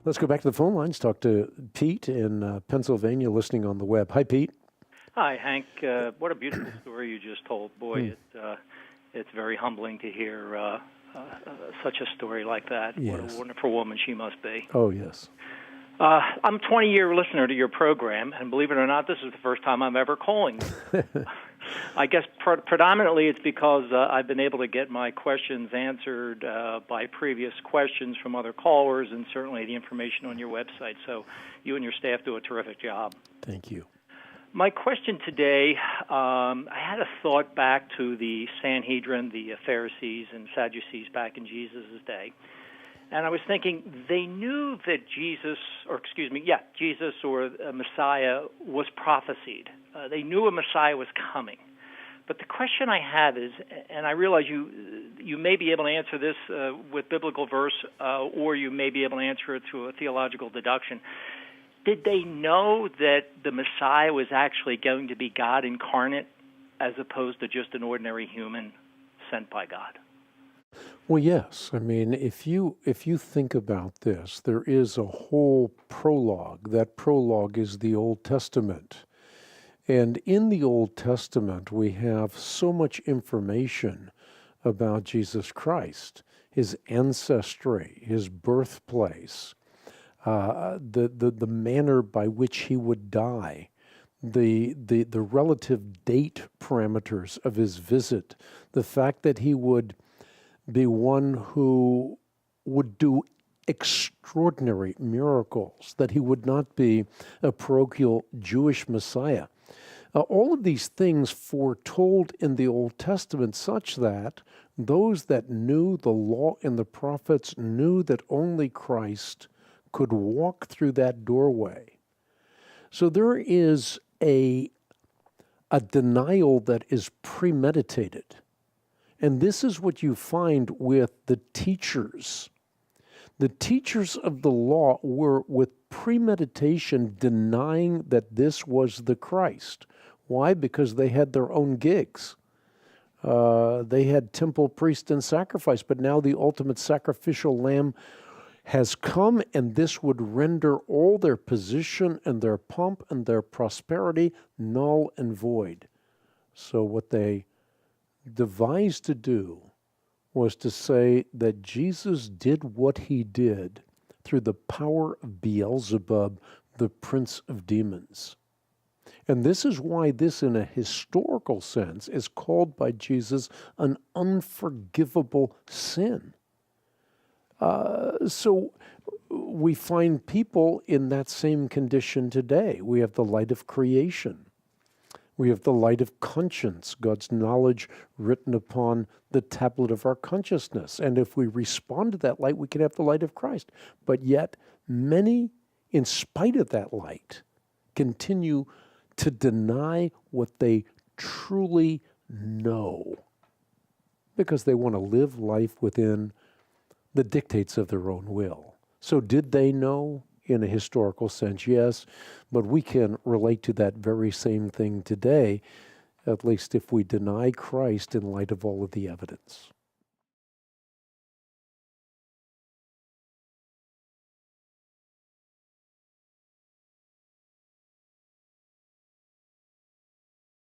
Let's go back to the phone lines. Talk to Pete in Pennsylvania, listening on the web. Hi, Pete. Hi, Hank. What a beautiful story you just told. Boy, it's very humbling to hear such a story like that. Yes. What a wonderful woman she must be. Oh, yes. I'm a 20-year listener to your program, and believe it or not, this is the first time I'm ever calling. I guess predominantly it's because I've been able to get my questions answered by previous questions from other callers, and certainly the information on your website. So you and your staff do a terrific job. Thank you. My question today, I had a thought back to the Sanhedrin, the Pharisees and Sadducees back in Jesus' day. And I was thinking, they knew that Jesus or Messiah was prophesied. They knew a Messiah was coming. But the question I have is, and I realize you may be able to answer this with biblical verse, or you may be able to answer it through a theological deduction. Did they know that the Messiah was actually going to be God incarnate as opposed to just an ordinary human sent by God? Well, yes. I mean, if you think about this, there is a whole prologue. That prologue is the Old Testament. And in the Old Testament, we have so much information about Jesus Christ, his ancestry, his birthplace, the manner by which he would die, the relative date parameters of his visit, the fact that he would be one who would do extraordinary miracles, that he would not be a parochial Jewish Messiah. All of these things foretold in the Old Testament such that those that knew the law and the prophets knew that only Christ could walk through that doorway. So there is a denial that is premeditated. And this is what you find with the teachers. The teachers of the law were, with premeditation, denying that this was the Christ. Why? Because they had their own gigs. They had temple, priest, and sacrifice, but now the ultimate sacrificial lamb has come, and this would render all their position and their pomp and their prosperity null and void. So what they devised to do was to say that Jesus did what he did through the power of Beelzebub, the prince of demons. And this is why this, in a historical sense, is called by Jesus an unforgivable sin. So we find people in that same condition today. We have the light of creation. We have the light of conscience, God's knowledge written upon the tablet of our consciousness. And if we respond to that light, we can have the light of Christ. But yet, many, in spite of that light, continue to deny what they truly know because they want to live life within the dictates of their own will. So did they know? In a historical sense, yes, but we can relate to that very same thing today, at least if we deny Christ in light of all of the evidence.